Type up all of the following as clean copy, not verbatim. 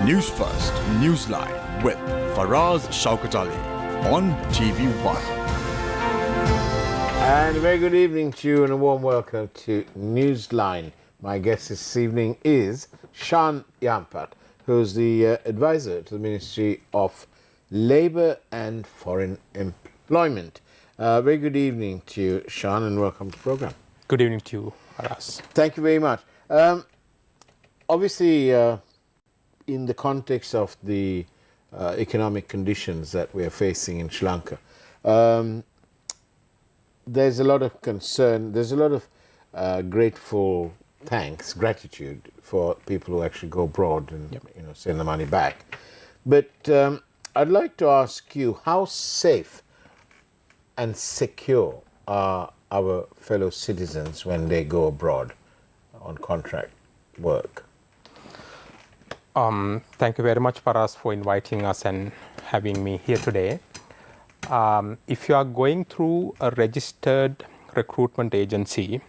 News First, Newsline with Faraz Shaukat Ali on TV1. And a very good evening to you and a warm welcome to Newsline. My guest this evening is Shan Yahampath, who's the advisor to the Ministry of Labour and Foreign Employment. Very good evening to you, Shan, and welcome to the program. Good evening to you, Faraz. Thank you very much. Obviously, in the context of the economic conditions that we are facing in Sri Lanka, there's a lot of concern, there's a lot of gratitude for people who actually go abroad and send the money back. But I'd like to ask you, how safe and secure are our fellow citizens when they go abroad on contract work? Thank you very much, Faraz, for inviting us and having me here today. If you are going through a registered recruitment agency,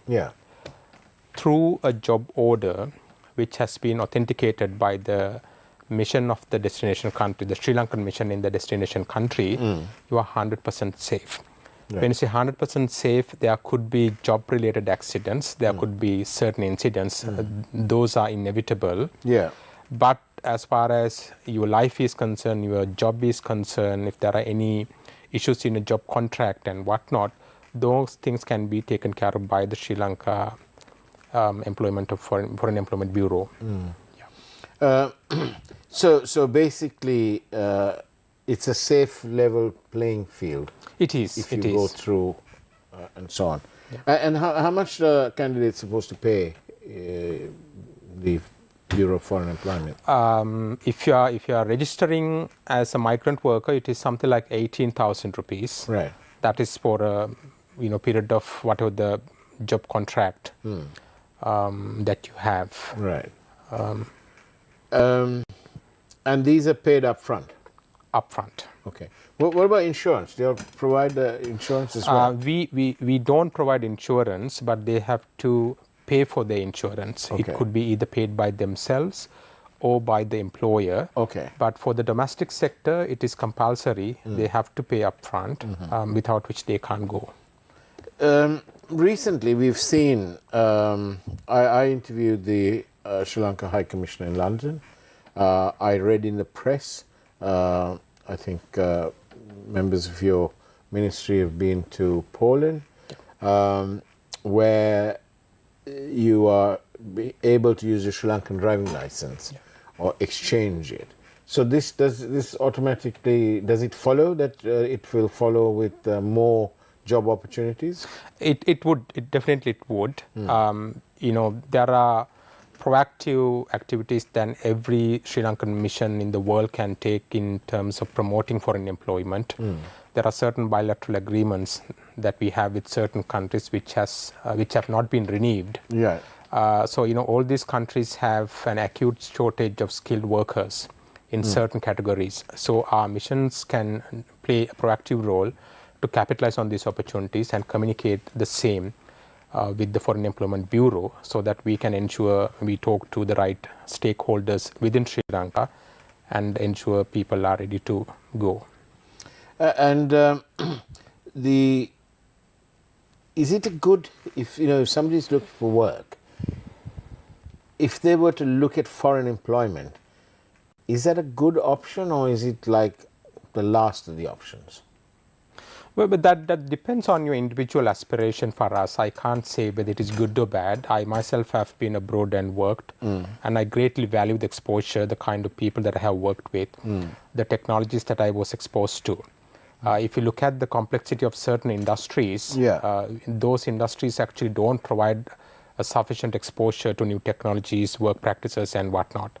through a job order which has been authenticated by the mission of the destination country, the Sri Lankan mission in the destination country, you are 100% safe. Right. When you say 100% safe, there could be job-related accidents, there could be certain incidents, those are inevitable. But as far as your life is concerned, your job is concerned, if there are any issues in a job contract and whatnot, those things can be taken care of by the Sri Lanka Foreign Employment Bureau. So basically, it's a safe level playing field. It is. If you go through and so on. And how much are candidates supposed to pay the Bureau of Foreign Employment? If you are registering as a migrant worker, it is something like 18,000 rupees. Right. That is for a period of whatever the job contract that you have. Right. And these are paid up front? Up front. Okay. What about insurance? Do you provide the insurance as well? We don't provide insurance, but they have to pay for the insurance. Okay. It could be either paid by themselves or by the employer. Okay. But for the domestic sector, it is compulsory. They have to pay up front, without which they can't go. Recently, we've seen, I interviewed the Sri Lanka High Commissioner in London. I read in the press, I think members of your ministry have been to Poland, where you are able to use your Sri Lankan driving license or exchange it. So does this automatically, does it follow that it will follow with more job opportunities? It definitely would. There are proactive activities that every Sri Lankan mission in the world can take in terms of promoting foreign employment. There are certain bilateral agreements that we have with certain countries which have not been renewed. So all these countries have an acute shortage of skilled workers in certain categories. So our missions can play a proactive role to capitalize on these opportunities and communicate the same with the Foreign Employment Bureau, so that we can ensure we talk to the right stakeholders within Sri Lanka and ensure people are ready to go. Is it a good, if somebody's looking for work, if they were to look at foreign employment, is that a good option, or is it like the last of the options? Well, but that depends on your individual aspiration. For us, I can't say whether it is good or bad. I myself have been abroad and worked, and I greatly value the exposure, the kind of people that I have worked with, the technologies that I was exposed to. If you look at the complexity of certain industries, those industries actually don't provide a sufficient exposure to new technologies, work practices, and whatnot.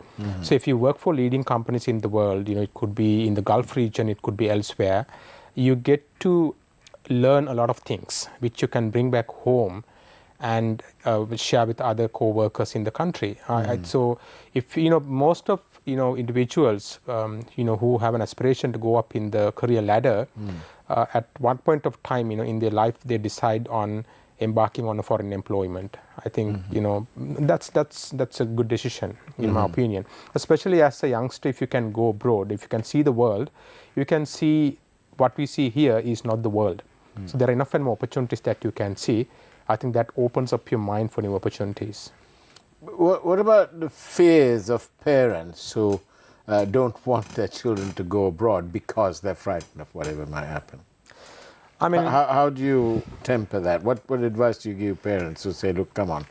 So if you work for leading companies in the world, it could be in the Gulf region, it could be elsewhere, you get to learn a lot of things which you can bring back home and share with other co-workers in the country. So if most of individuals who have an aspiration to go up in the career ladder, at one point of time in their life they decide on embarking on a foreign employment. I think that's a good decision in my opinion. Especially as a youngster, if you can go abroad, if you can see the world, you can see what we see here is not the world. So there are enough and more opportunities that you can see. I think that opens up your mind for new opportunities. What about the fears of parents who don't want their children to go abroad because they're frightened of whatever might happen? I mean, how do you temper that? What advice do you give parents who say, look, come on?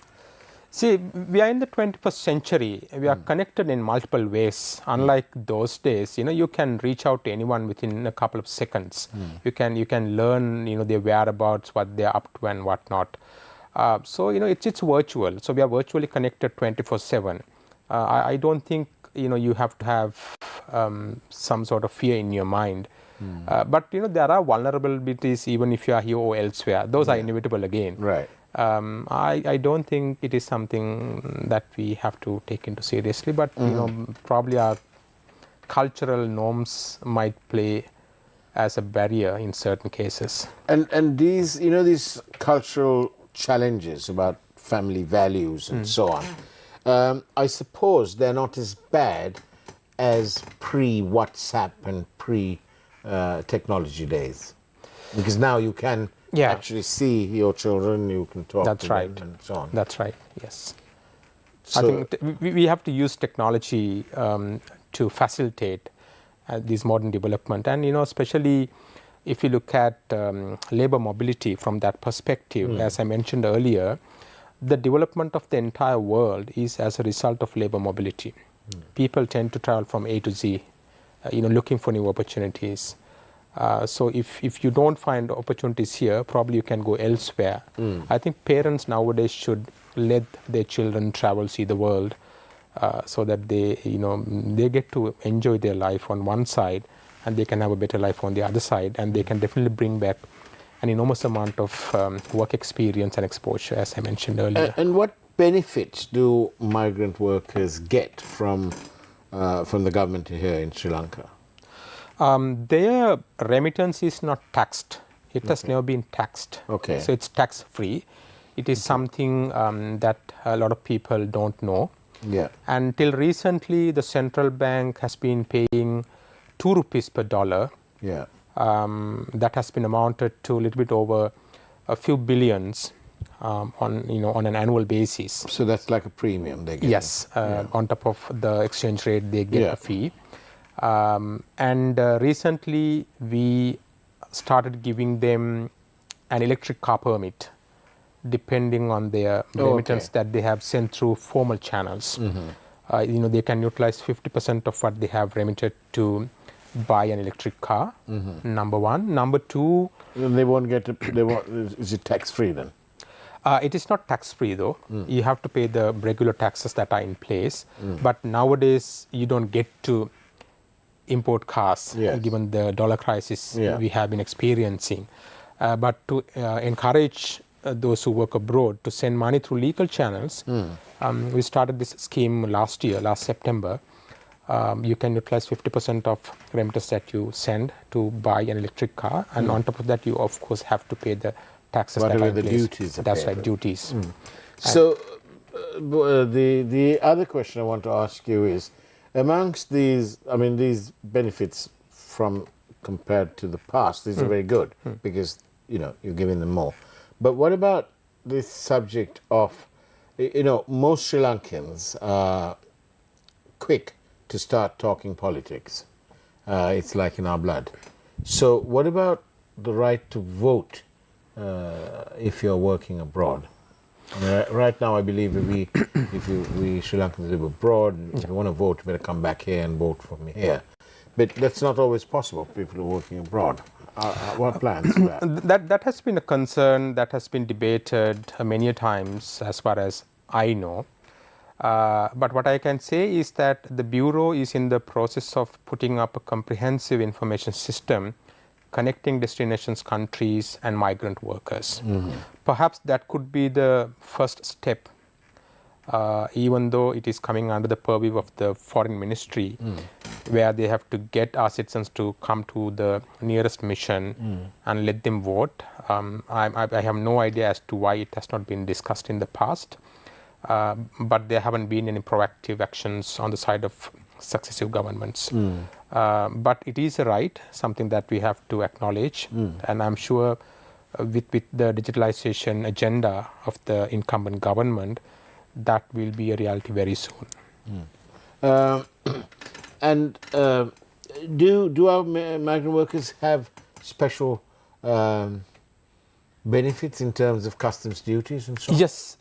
See, we are in the 21st century. We are connected in multiple ways. Unlike those days, you can reach out to anyone within a couple of seconds. You can learn, their whereabouts, what they're up to and whatnot. So, it's virtual. So we are virtually connected 24/7. I don't think, you have to have some sort of fear in your mind. But, there are vulnerabilities even if you are here or elsewhere. Those are inevitable again. Right. I don't think it is something that we have to take into seriously, but probably our cultural norms might play as a barrier in certain cases. And these these cultural challenges about family values and so on, I suppose they're not as bad as pre-WhatsApp and pre-technology days, because now you can actually see your children, you can talk to them and so on. That's right, yes. So I think we have to use technology to facilitate this modern development. And, especially if you look at labor mobility from that perspective, as I mentioned earlier, the development of the entire world is as a result of labor mobility. People tend to travel from A to Z, looking for new opportunities. So if you don't find opportunities here, probably you can go elsewhere. I think parents nowadays should let their children travel, see the world, so that they get to enjoy their life on one side and they can have a better life on the other side, and they can definitely bring back an enormous amount of work experience and exposure, as I mentioned earlier. And what benefits do migrant workers get from the government here in Sri Lanka? Their remittance is not taxed. It has never been taxed. Okay. So it's tax-free. It is something that a lot of people don't know. Yeah. Until recently, the central bank has been paying 2 rupees per dollar. Yeah. That has been amounted to a little bit over a few billions on an annual basis. So that's like a premium they get. Yes. On top of the exchange rate, they get a fee. And recently we started giving them an electric car permit depending on their remittance that they have sent through formal channels. They can utilize 50% of what they have remitted to buy an electric car, number one. Number two... They won't get is it tax-free then? It is not tax-free though. You have to pay the regular taxes that are in place. But nowadays you don't get to import cars, given the dollar crisis we have been experiencing. But to encourage those who work abroad to send money through legal channels, we started this scheme last September. You can utilize 50% of remittance that you send to buy an electric car, and on top of that you of course have to pay the taxes that are in place. Duties. That's right, duties. So the other question I want to ask you is, amongst these, these benefits from compared to the past, these are very good because, you're giving them more. But what about this subject of, most Sri Lankans are quick to start talking politics. It's like in our blood. So what about the right to vote if you're working abroad? Right now, I believe if we Sri Lankans live abroad, if you want to vote, you better come back here and vote for me here. But that's not always possible. People who are working abroad. What plans for that? That has been a concern that has been debated many times, as far as I know. But what I can say is that the Bureau is in the process of putting up a comprehensive information system connecting destinations, countries, and migrant workers. Perhaps that could be the first step, even though it is coming under the purview of the Foreign Ministry. where they have to get our citizens to come to the nearest mission and let them vote. I have no idea as to why it has not been discussed in the past, but there haven't been any proactive actions on the side of successive governments. But it is a right, something that we have to acknowledge, and I'm sure with the digitalization agenda of the incumbent government, that will be a reality very soon. And do our migrant workers have special benefits in terms of customs duties and so on? Yes.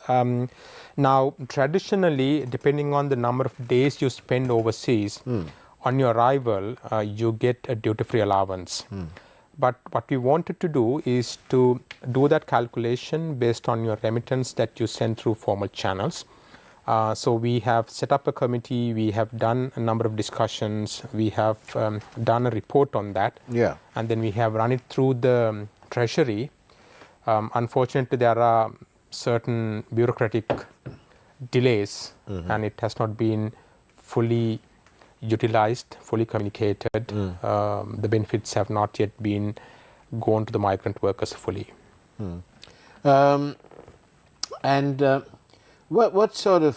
Now, traditionally, depending on the number of days you spend overseas, on your arrival, you get a duty-free allowance. But what we wanted to do is to do that calculation based on your remittance that you send through formal channels. So we have set up a committee, we have done a number of discussions, we have done a report on that, and then we have run it through the Treasury. Unfortunately, there are certain bureaucratic delays, and it has not been fully utilized, fully communicated. The benefits have not yet been gone to the migrant workers fully. What sort of,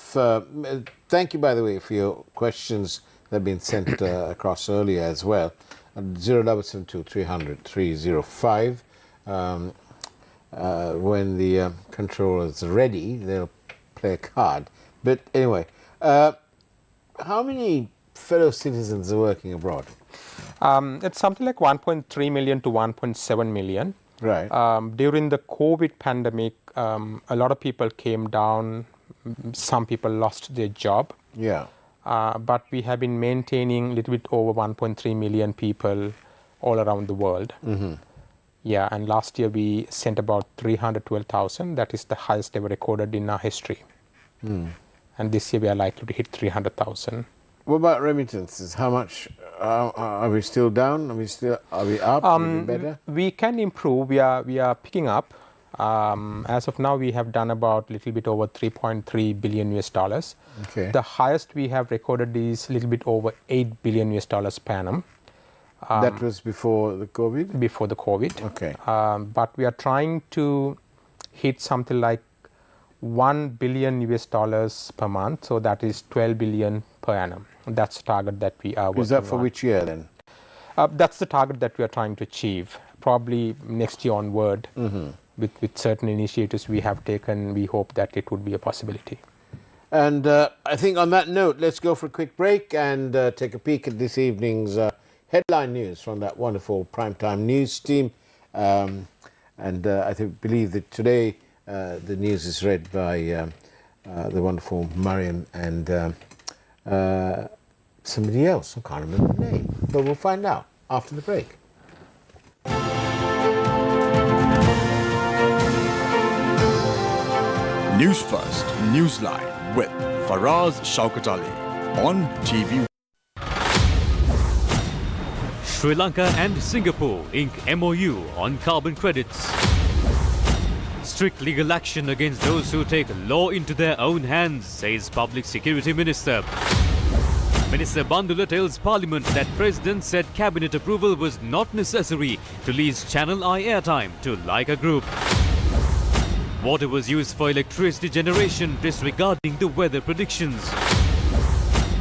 thank you by the way for your questions that have been sent across earlier as well, 0772 300 305. When the controllers are ready, they'll play a card. But anyway, how many fellow citizens are working abroad? It's something like 1.3 million to 1.7 million. Right. During the COVID pandemic, a lot of people came down. Some people lost their job. But we have been maintaining a little bit over 1.3 million people all around the world. Yeah, and last year we sent about 312,000. That is the highest ever recorded in our history. And this year we are likely to hit 300,000. What about remittances? How much are we still down? Are we up? Are we better? We can improve. We are picking up. As of now, we have done about a little bit over 3.3 billion US dollars. Okay. The highest we have recorded is a little bit over 8 billion US dollars per annum. That was before the COVID? Before the COVID. Okay. But we are trying to hit something like 1 billion US dollars per month. So that is 12 billion per annum. That's the target that we are working on. Is that for which year then? That's the target that we are trying to achieve. Probably next year onward. With certain initiatives we have taken, we hope that it would be a possibility. And I think on that note, let's go for a quick break and take a peek at this evening's headline news from that wonderful primetime news team. And I believe that today the news is read by the wonderful Mariam and somebody else. I can't remember the name, but we'll find out after the break. News First, Newsline with Faraz Shaukat Ali on TV. Sri Lanka and Singapore ink MOU on carbon credits. Strict legal action against those who take law into their own hands, says Public Security Minister. Minister Bandula tells Parliament that President said cabinet approval was not necessary to lease Channel I airtime to Lanka Group. Water was used for electricity generation, disregarding the weather predictions.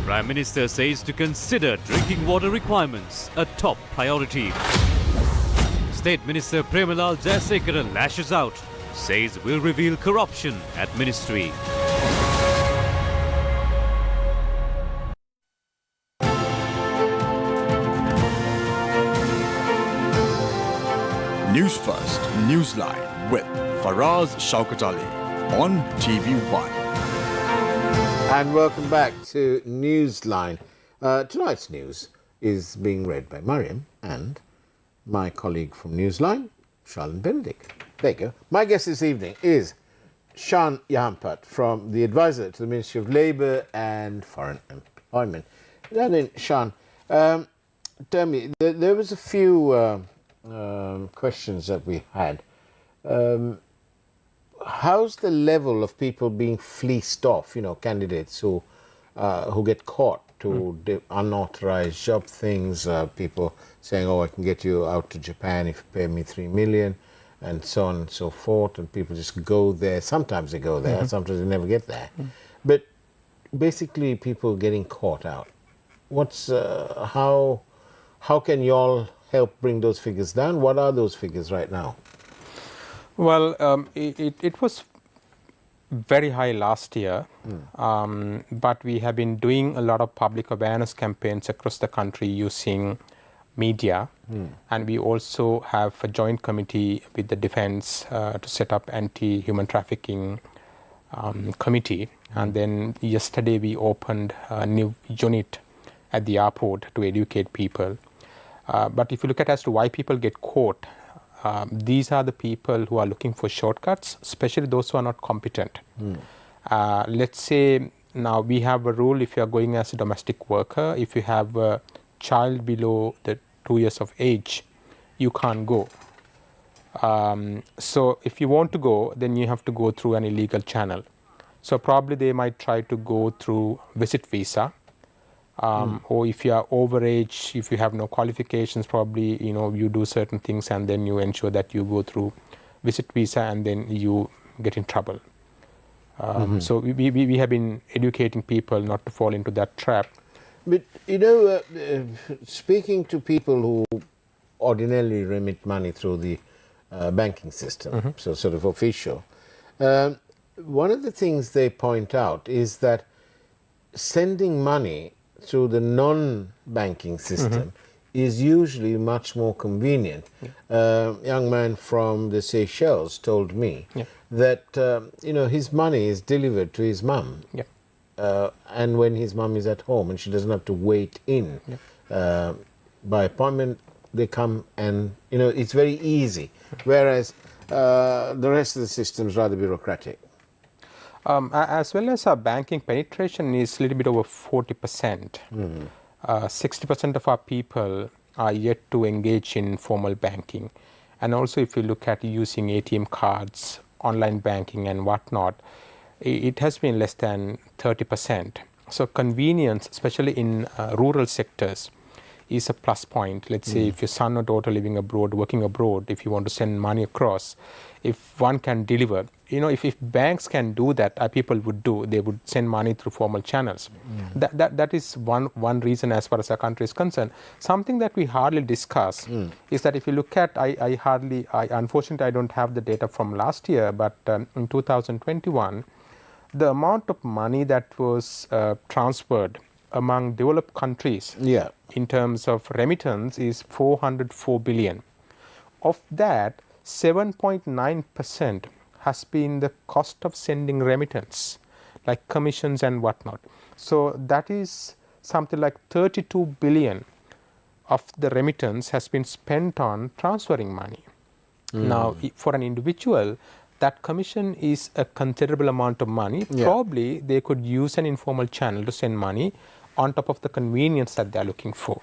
Prime Minister says to consider drinking water requirements a top priority. State Minister Premalal Jayasekara lashes out, says will reveal corruption at ministry. News First, Newsline with Faraz Shaukat Ali on TV1. And welcome back to Newsline. Tonight's news is being read by Mariam and my colleague from Newsline, Charlene Benedict. There you go. My guest this evening is Shan Yahampath, from the advisor to the Ministry of Labour and Foreign Employment. Now then, Shan, tell me, there was a few questions that we had. How's the level of people being fleeced off, candidates who get caught to unauthorized job things, people saying, oh, I can get you out to Japan if you pay me 3 million, and so on and so forth, and people just go there. Sometimes they go there, sometimes they never get there. But basically people getting caught out. What's how can you all help bring those figures down? What are those figures right now? Well, it was very high last year, but we have been doing a lot of public awareness campaigns across the country using media, and we also have a joint committee with the defense to set up anti-human trafficking committee. And then yesterday we opened a new unit at the airport to educate people. But if you look at as to why people get caught, these are the people who are looking for shortcuts, especially those who are not competent. Let's say now we have a rule: if you are going as a domestic worker, if you have a child below the 2 years of age, you can't go. So if you want to go, then you have to go through an illegal channel. So probably they might try to go through visit visa, or if you are overage, if you have no qualifications, probably you do certain things and then you ensure that you go through visit visa and then you get in trouble. So we have been educating people not to fall into that trap. But speaking to people who ordinarily remit money through the banking system, so sort of official, one of the things they point out is that sending money through the non-banking system is usually much more convenient. A young man from the Seychelles told me that his money is delivered to his mum, and when his mum is at home and she doesn't have to wait in by appointment, they come and it's very easy, whereas the rest of the system is rather bureaucratic. As well as our banking penetration is a little bit over 40%. 60% of our people are yet to engage in formal banking. And also if you look at using ATM cards, online banking and whatnot, it has been less than 30%. So convenience, especially in rural sectors, is a plus point. Let's say if your son or daughter living abroad, working abroad, if you want to send money across, if one can deliver, if banks can do that, people would do. They would send money through formal channels. That is one reason as far as our country is concerned. Something that we hardly discuss is that if you look at, unfortunately I don't have the data from last year, but in 2021, the amount of money that was transferred among developed countries in terms of remittance is 404 billion. Of that, 7.9% has been the cost of sending remittance, like commissions and whatnot. So that is something like 32 billion of the remittance has been spent on transferring money. Now, for an individual, that commission is a considerable amount of money. Probably they could use an informal channel to send money on top of the convenience that they are looking for.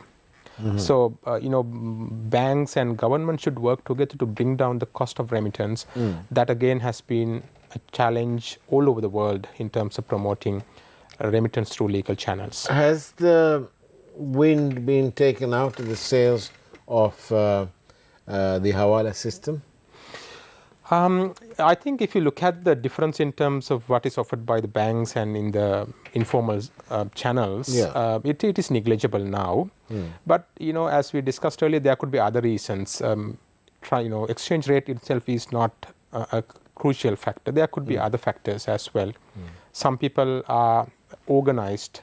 So, banks and government should work together to bring down the cost of remittance. That again has been a challenge all over the world in terms of promoting remittance through legal channels. Has the wind been taken out of the sails of the Hawala system? I think if you look at the difference in terms of what is offered by the banks and in the informal channels, it is negligible now. But as we discussed earlier, there could be other reasons. Exchange rate itself is not a crucial factor. There could be other factors as well. Some people are organized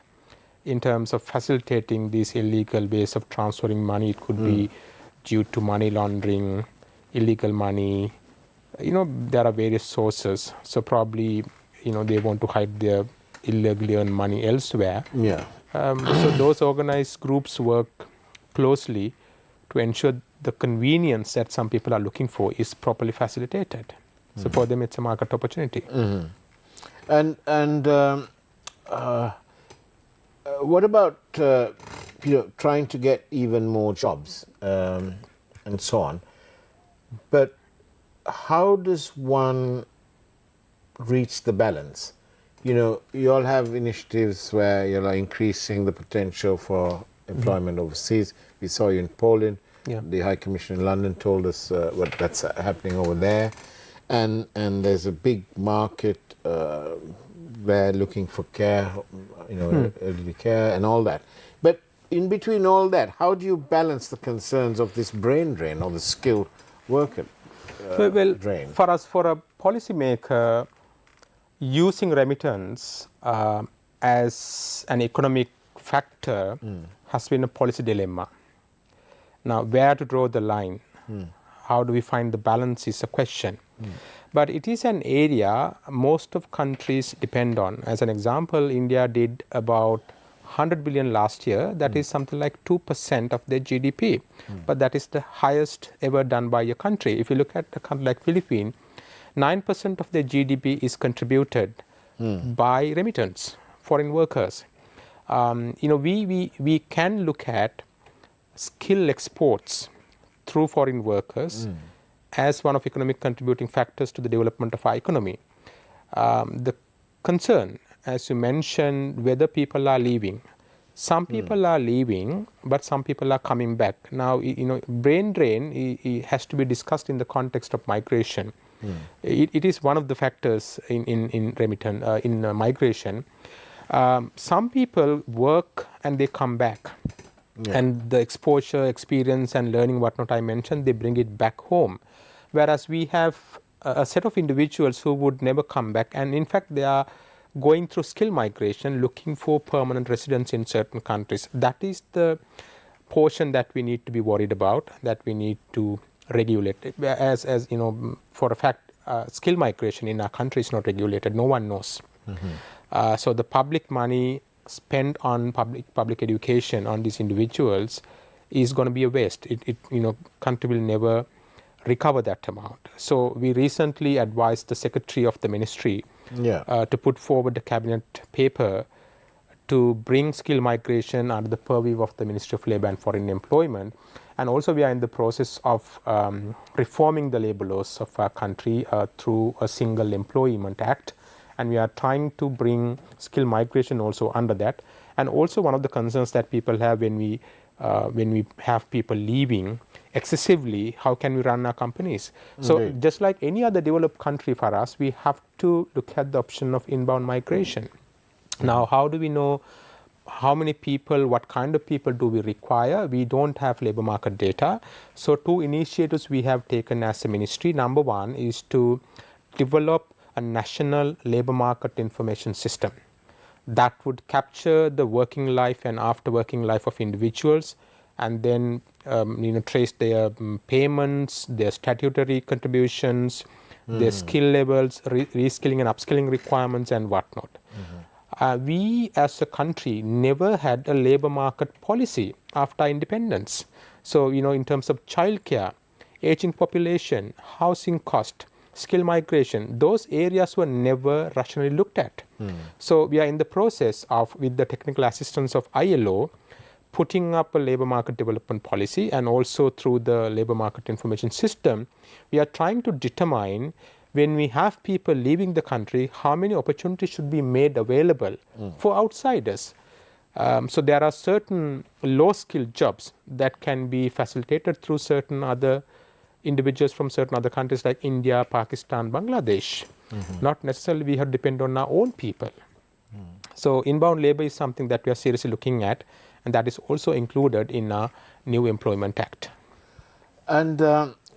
in terms of facilitating these illegal ways of transferring money. It could be due to money laundering, illegal money. There are various sources. So probably, they want to hide their illegally earned money elsewhere. So those organized groups work closely to ensure the convenience that some people are looking for is properly facilitated. So for them, it's a market opportunity. And what about trying to get even more jobs and so on? But how does one reach the balance you all have initiatives where you're increasing the potential for employment overseas. We saw you in Poland. Yeah. The High Commission in London told us what that's happening over there. And there's a big market there looking for care, elderly care and all that. But in between all that, how do you balance the concerns of this brain drain or the skilled worker drain? For us, for a policymaker, using remittance as an economic factor has been a policy dilemma. Now, where to draw the line? How do we find the balance is a question. But it is an area most of countries depend on. As an example, India did about 100 billion last year. That is something like 2% of their GDP. But that is the highest ever done by a country. If you look at a country like Philippines, 9% of their GDP is contributed by remittance, foreign workers. We can look at skill exports through foreign workers as one of economic contributing factors to the development of our economy. The concern, as you mentioned, whether people are leaving. Some people are leaving, but some people are coming back. Now, brain drain has to be discussed in the context of migration. It is one of the factors in remittance, in migration. Some people work and they come back. Yeah. And the exposure, experience and learning, whatnot I mentioned, they bring it back home. Whereas we have a set of individuals who would never come back, and in fact they are going through skill migration, looking for permanent residence in certain countries. That is the portion that we need to be worried about, that we need to regulate. As for a fact, skill migration in our country is not regulated. No one knows. So the public money spent on public education on these individuals is going to be a waste. Country will never recover that amount. So we recently advised the secretary of the ministry to put forward a cabinet paper to bring skill migration under the purview of the Ministry of Labour and Foreign Employment. And also we are in the process of reforming the labour laws of our country through a single employment act. And we are trying to bring skill migration also under that. And also one of the concerns that people have when we have people leaving excessively, how can we run our companies? So just like any other developed country for us, we have to look at the option of inbound migration. Now, how do we know how many people, what kind of people do we require? We don't have labour market data. So 2 initiatives we have taken as a ministry. Number 1 is to develop a national labour market information system that would capture the working life and after working life of individuals, and then trace their payments, their statutory contributions, their skill levels, reskilling and upskilling requirements and whatnot. We as a country never had a labour market policy after independence. So, in terms of childcare, aging population, housing cost, skill migration, those areas were never rationally looked at. So we are in the process of, with the technical assistance of ILO, putting up a labour market development policy, and also through the labour market information system, we are trying to determine, when we have people leaving the country, how many opportunities should be made available for outsiders. So there are certain low-skilled jobs that can be facilitated through certain other individuals from certain other countries like India, Pakistan, Bangladesh. Not necessarily we have to depend on our own people. So inbound labour is something that we are seriously looking at, and that is also included in our new Employment Act. And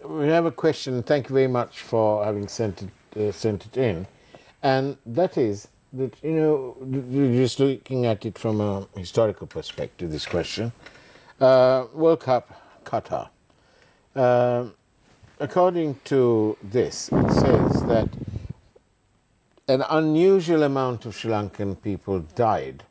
we have a question. Thank you very much for having sent it in. And that is that, just looking at it from a historical perspective, this question. World Cup, Qatar. According to this, it says that an unusual amount of Sri Lankan people died,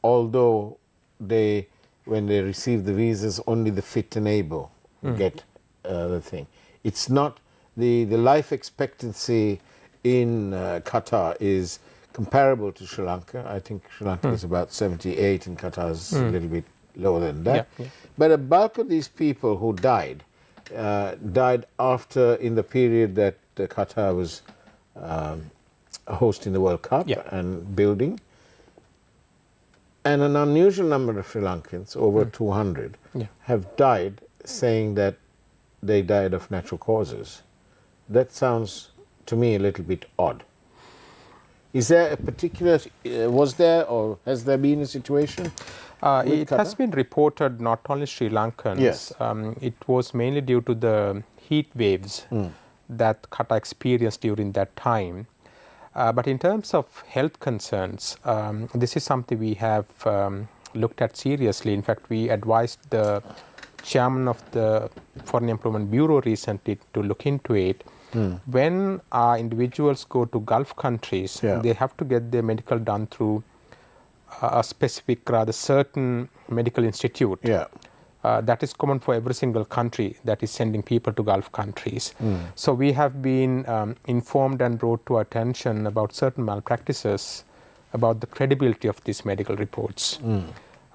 although when they receive the visas, only the fit and able get the thing. It's not, the life expectancy in Qatar is comparable to Sri Lanka. I think Sri Lanka is about 78 and Qatar is a little bit lower than that. But a bulk of these people who died after, in the period that Qatar was hosting the World Cup Yeah. and building. And an unusual number of Sri Lankans, over 200, Yeah. have died, saying that they died of natural causes. That sounds to me a little bit odd. Is there a particular, was there or has there been a situation? It has been reported not only Sri Lankans. Yes. It was mainly due to the heat waves that Qatar experienced during that time. But in terms of health concerns, this is something we have looked at seriously. In fact, we advised the chairman of the Foreign Employment Bureau recently to look into it. When individuals go to Gulf countries, they have to get their medical done through a specific, rather certain medical institute. Yeah. That is common for every single country that is sending people to Gulf countries. So we have been informed and brought to attention about certain malpractices, about the credibility of these medical reports.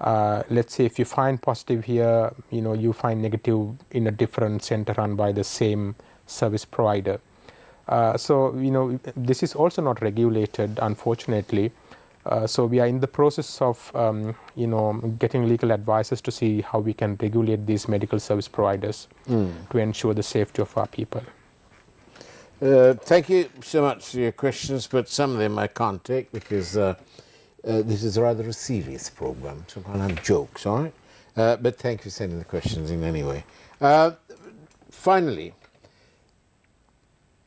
Let's say if you find positive here, you find negative in a different center run by the same service provider. So this is also not regulated, unfortunately. So we are in the process of getting legal advices to see how we can regulate these medical service providers to ensure the safety of our people. Thank you so much for your questions, but some of them I can't take because this is rather a serious program, so I can't have jokes, all right? But thank you for sending the questions in anyway. Finally,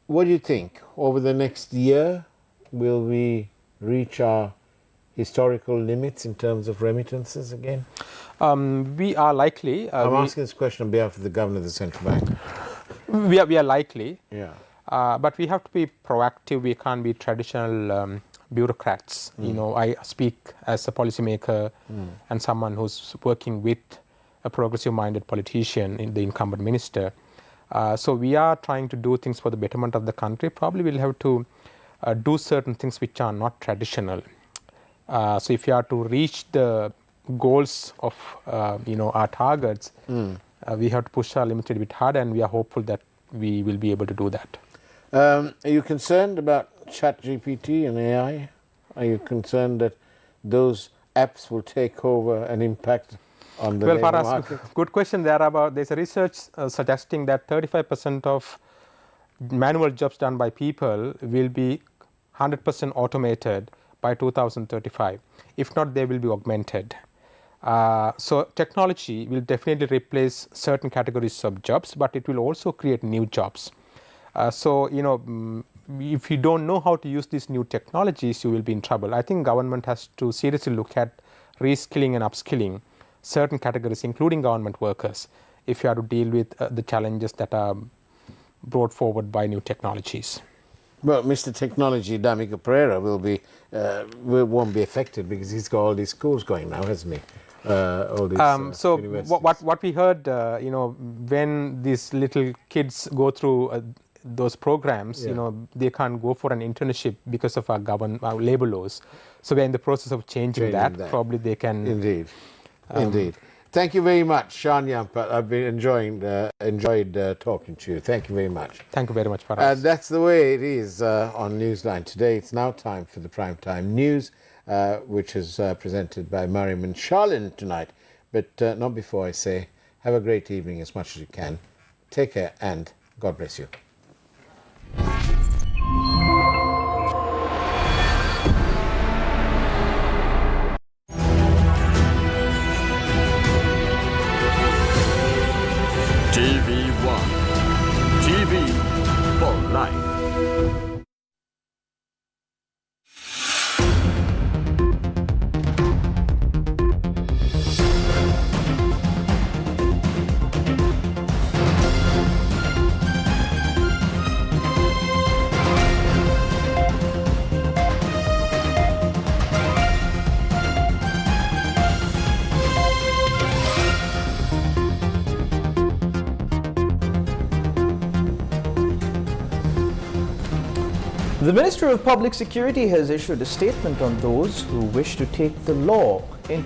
what do you think? Over the next year, will we reach our historical limits in terms of remittances again? We are likely. I'm asking this question on behalf of the Governor of the Central Bank. We are likely. Yeah. But we have to be proactive. We can't be traditional bureaucrats. I speak as a policymaker and someone who's working with a progressive-minded politician, the incumbent minister. So we are trying to do things for the betterment of the country. Probably we'll have to do certain things which are not traditional. So if you are to reach the goals of our targets, we have to push our limits a bit hard, and we are hopeful that we will be able to do that. Are you concerned about ChatGPT and AI? Are you concerned that those apps will take over and impact on the labor market? Good question there. There's a research suggesting that 35% of manual jobs done by people will be 100% automated by 2035. If not, they will be augmented. So technology will definitely replace certain categories of jobs, but it will also create new jobs. So if you don't know how to use these new technologies, you will be in trouble. I think government has to seriously look at reskilling and upskilling certain categories, including government workers, if you have to deal with the challenges that are brought forward by new technologies. Well, Mr. Technology, Damika Pereira, won't be affected because he's got all these schools going now, hasn't he? All these so universities. what we heard, when these little kids go through those programs, they can't go for an internship because of our labor laws. So we're in the process of changing that. Probably they can. Indeed, indeed. Thank you very much, Shan Yahampath. I've been enjoyed talking to you. Thank you very much. Thank you very much, Faraz. And that's the way it is on Newsline today. It's now time for the primetime news, which is presented by Mariam and Charlene tonight. But not before I say, have a great evening as much as you can. Take care and God bless you. TV1. TV for life. The Minister of Public Security has issued a statement on those who wish to take the law